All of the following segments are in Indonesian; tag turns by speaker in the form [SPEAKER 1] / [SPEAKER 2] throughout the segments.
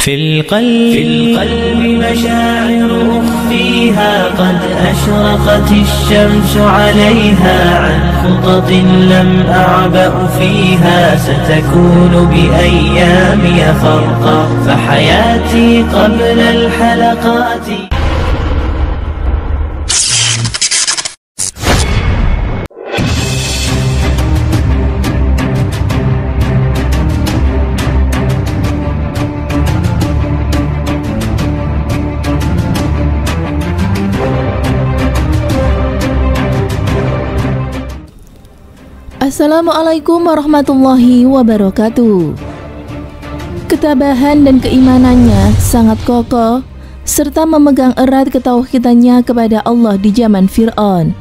[SPEAKER 1] في القلب مشاعر أخفيها قد أشرقت الشمس عليها عن خطط لم أعبأ فيها ستكون بأيامي خرقا فحياتي قبل الحلقات.
[SPEAKER 2] Assalamualaikum warahmatullahi wabarakatuh. Ketabahan dan keimanannya sangat kokoh serta memegang erat ketauhidannya kepada Allah di zaman Fir'aun,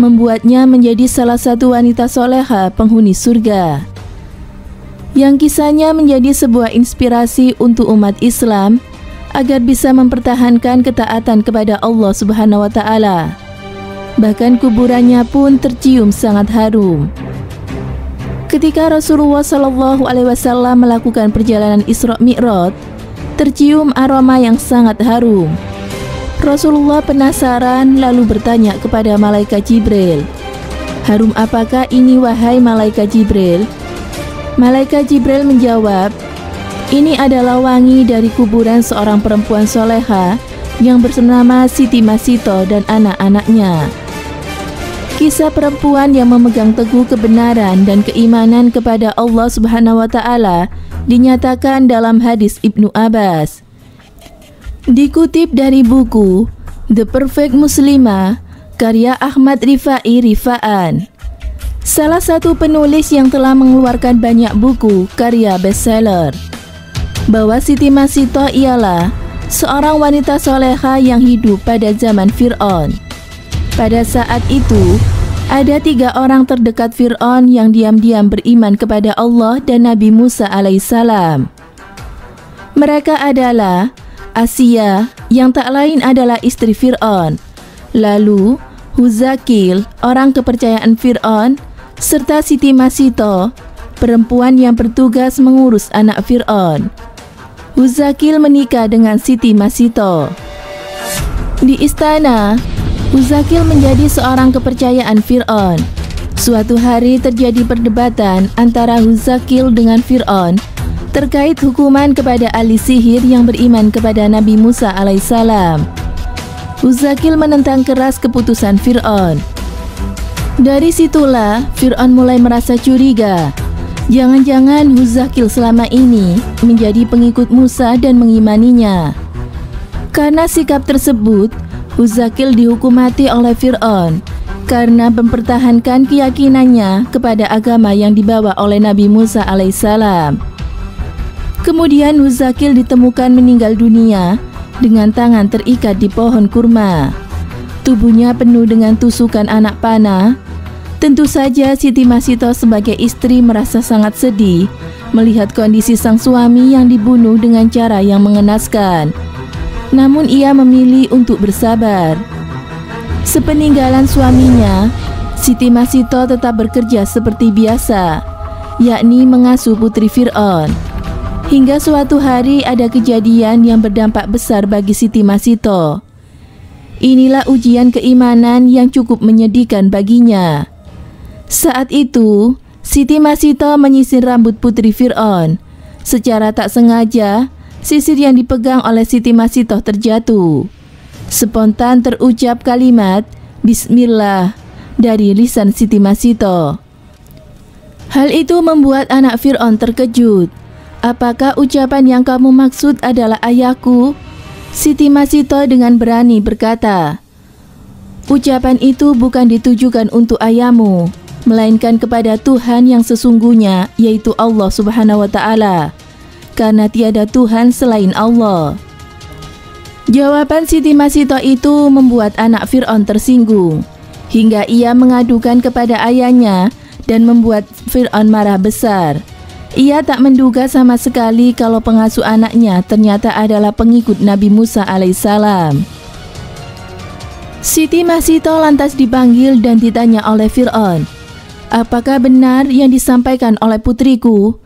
[SPEAKER 2] membuatnya menjadi salah satu wanita soleha penghuni surga, yang kisahnya menjadi sebuah inspirasi untuk umat Islam agar bisa mempertahankan ketaatan kepada Allah Subhanahu wa Ta'ala. Bahkan kuburannya pun tercium sangat harum. Ketika Rasulullah SAW melakukan perjalanan Isra Mi'raj, tercium aroma yang sangat harum. Rasulullah penasaran lalu bertanya kepada malaikat Jibril, "Harum apakah ini wahai malaikat Jibril?" Malaikat Jibril menjawab, "Ini adalah wangi dari kuburan seorang perempuan soleha yang bernama Siti Masito dan anak-anaknya." Kisah perempuan yang memegang teguh kebenaran dan keimanan kepada Allah Subhanahu wa Ta'ala dinyatakan dalam hadis Ibnu Abbas. Dikutip dari buku The Perfect Muslimah karya Ahmad Rifai Rifaan, salah satu penulis yang telah mengeluarkan banyak buku karya bestseller, bahwa Siti Masito ialah seorang wanita soleha yang hidup pada zaman Fir'aun. Pada saat itu, ada 3 orang terdekat Fir'aun yang diam-diam beriman kepada Allah dan Nabi Musa alaihissalam. Mereka adalah Asia, yang tak lain adalah istri Fir'aun, lalu Huzakil, orang kepercayaan Fir'aun, serta Siti Masito, perempuan yang bertugas mengurus anak Fir'aun. Huzakil menikah dengan Siti Masito. Di istana, Huzakil menjadi seorang kepercayaan Fir'aun. Suatu hari terjadi perdebatan antara Huzakil dengan Fir'aun terkait hukuman kepada ahli sihir yang beriman kepada Nabi Musa alaihissalam. Huzakil menentang keras keputusan Fir'aun. Dari situlah Fir'aun mulai merasa curiga. Jangan-jangan Huzakil selama ini menjadi pengikut Musa dan mengimaninya. Karena sikap tersebut, Huzakil dihukum mati oleh Fir'aun karena mempertahankan keyakinannya kepada agama yang dibawa oleh Nabi Musa alaihissalam. Kemudian Huzakil ditemukan meninggal dunia dengan tangan terikat di pohon kurma. Tubuhnya penuh dengan tusukan anak panah. Tentu saja Siti Masito sebagai istri merasa sangat sedih melihat kondisi sang suami yang dibunuh dengan cara yang mengenaskan. Namun ia memilih untuk bersabar. Sepeninggalan suaminya, Siti Masito tetap bekerja seperti biasa, yakni mengasuh putri Fir'aun. Hingga suatu hari ada kejadian yang berdampak besar bagi Siti Masito. Inilah ujian keimanan yang cukup menyedihkan baginya. Saat itu, Siti Masito menyisir rambut putri Fir'aun. Secara tak sengaja, sisir yang dipegang oleh Siti Masito terjatuh. Spontan terucap kalimat Bismillah dari lisan Siti Masito. Hal itu membuat anak Fir'aun terkejut. "Apakah ucapan yang kamu maksud adalah ayahku?" Siti Masito dengan berani berkata, "Ucapan itu bukan ditujukan untuk ayahmu, melainkan kepada Tuhan yang sesungguhnya, yaitu Allah Subhanahu wa Ta'ala. Karena tiada Tuhan selain Allah." Jawaban Siti Masito itu membuat anak Fir'aun tersinggung, hingga ia mengadukan kepada ayahnya dan membuat Fir'aun marah besar. Ia tak menduga sama sekali kalau pengasuh anaknya ternyata adalah pengikut Nabi Musa alaihissalam. Siti Masito lantas dipanggil dan ditanya oleh Fir'aun, "Apakah benar yang disampaikan oleh putriku?"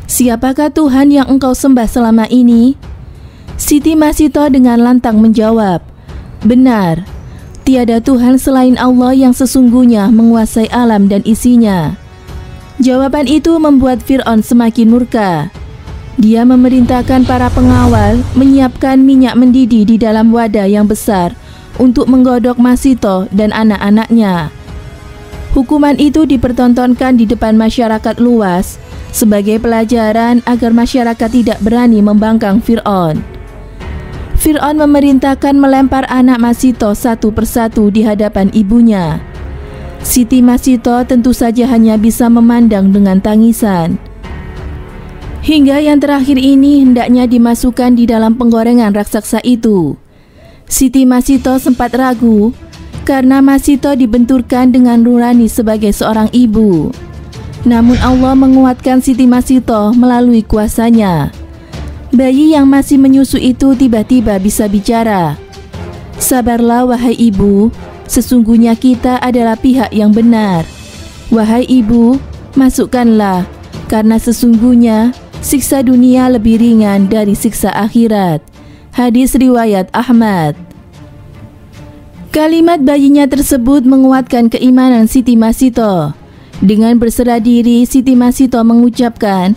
[SPEAKER 2] "Siapakah Tuhan yang engkau sembah selama ini?" Siti Masito dengan lantang menjawab, "Benar, tiada Tuhan selain Allah yang sesungguhnya menguasai alam dan isinya." Jawaban itu membuat Fir'aun semakin murka. Dia memerintahkan para pengawal menyiapkan minyak mendidih di dalam wadah yang besar untuk menggodok Masito dan anak-anaknya. Hukuman itu dipertontonkan di depan masyarakat luas sebagai pelajaran agar masyarakat tidak berani membangkang Fir'aun. Fir'aun memerintahkan melempar anak Masito satu persatu di hadapan ibunya. Siti Masito tentu saja hanya bisa memandang dengan tangisan. Hingga yang terakhir ini hendaknya dimasukkan di dalam penggorengan raksasa itu. Siti Masito sempat ragu karena Masito dibenturkan dengan nurani sebagai seorang ibu. Namun Allah menguatkan Siti Masito melalui kuasanya. Bayi yang masih menyusu itu tiba-tiba bisa bicara. "Sabarlah wahai ibu, sesungguhnya kita adalah pihak yang benar. Wahai ibu, masukkanlah, karena sesungguhnya siksa dunia lebih ringan dari siksa akhirat." Hadis riwayat Ahmad. Kalimat bayinya tersebut menguatkan keimanan Siti Masito. Dengan berserah diri, Siti Masito mengucapkan,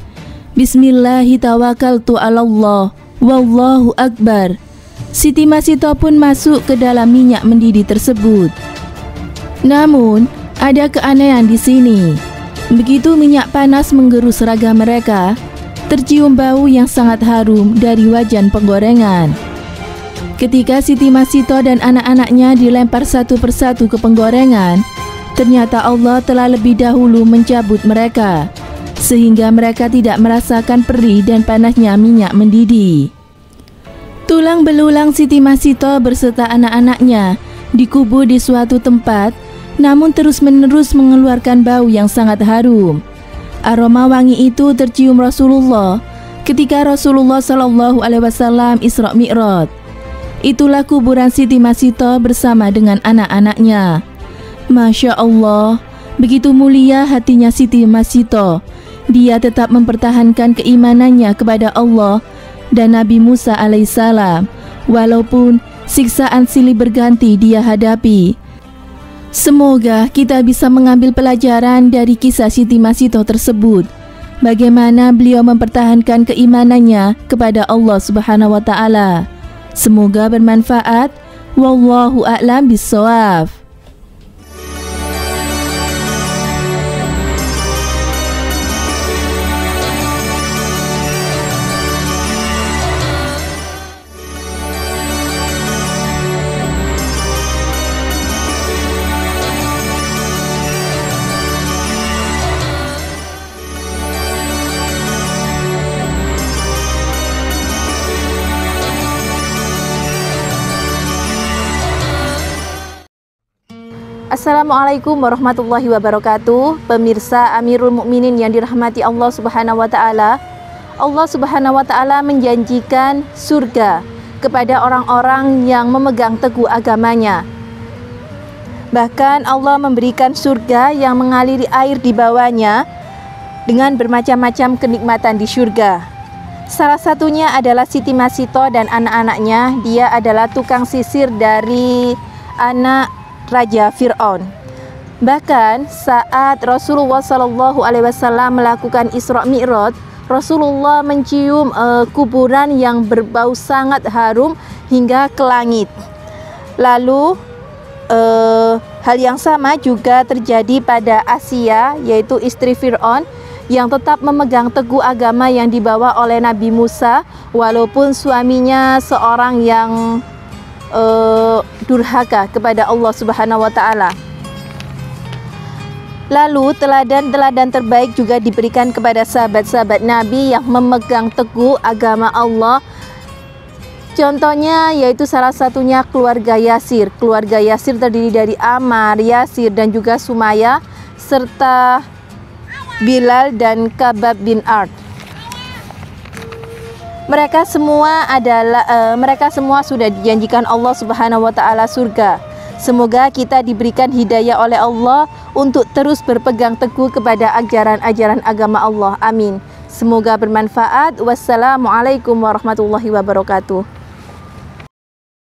[SPEAKER 2] "Bismillahi tawakkaltu 'alallah, wallahu akbar." Siti Masito pun masuk ke dalam minyak mendidih tersebut. Namun, ada keanehan di sini. Begitu minyak panas menggerus raga mereka, tercium bau yang sangat harum dari wajan penggorengan. Ketika Siti Masito dan anak-anaknya dilempar satu persatu ke penggorengan, ternyata Allah telah lebih dahulu mencabut mereka, sehingga mereka tidak merasakan perih dan panasnya minyak mendidih. Tulang belulang Siti Masito berserta anak-anaknya dikubur di suatu tempat, namun terus-menerus mengeluarkan bau yang sangat harum. Aroma wangi itu tercium Rasulullah ketika Rasulullah SAW Isra Mi'raj. Itulah kuburan Siti Masito bersama dengan anak-anaknya. Masya Allah, begitu mulia hatinya Siti Masito. Dia tetap mempertahankan keimanannya kepada Allah dan Nabi Musa alaihissalam, walaupun siksaan silih berganti dia hadapi. Semoga kita bisa mengambil pelajaran dari kisah Siti Masito tersebut, bagaimana beliau mempertahankan keimanannya kepada Allah Subhanahu wa Ta'ala. Semoga bermanfaat. Wallahu a'lam bishawab. Assalamualaikum warahmatullahi wabarakatuh. Pemirsa Amirul Mukminin yang dirahmati Allah Subhanahu wa Ta'ala, Allah Subhanahu wa Ta'ala menjanjikan surga kepada orang-orang yang memegang teguh agamanya. Bahkan Allah memberikan surga yang mengaliri air di bawahnya dengan bermacam-macam kenikmatan di surga. Salah satunya adalah Siti Masito dan anak-anaknya. Dia adalah tukang sisir dari anak Raja Fir'aun. Bahkan saat Rasulullah SAW melakukan Isra Mi'raj, Rasulullah mencium kuburan yang berbau sangat harum hingga ke langit. Lalu hal yang sama juga terjadi pada Asia, yaitu istri Fir'aun, yang tetap memegang teguh agama yang dibawa oleh Nabi Musa, walaupun suaminya seorang yang durhaka kepada Allah Subhanahu wa Ta'ala. Lalu teladan-teladan terbaik juga diberikan kepada sahabat-sahabat Nabi yang memegang teguh agama Allah. Contohnya yaitu salah satunya keluarga Yasir. Keluarga Yasir terdiri dari Ammar, Yasir dan juga Sumayyah, serta Bilal dan Khabbab bin Ard. Mereka semua sudah dijanjikan Allah Subhanahu wa Ta'ala surga. Semoga kita diberikan hidayah oleh Allah untuk terus berpegang teguh kepada ajaran-ajaran agama Allah. Amin. Semoga bermanfaat. Wassalamualaikum warahmatullahi wabarakatuh.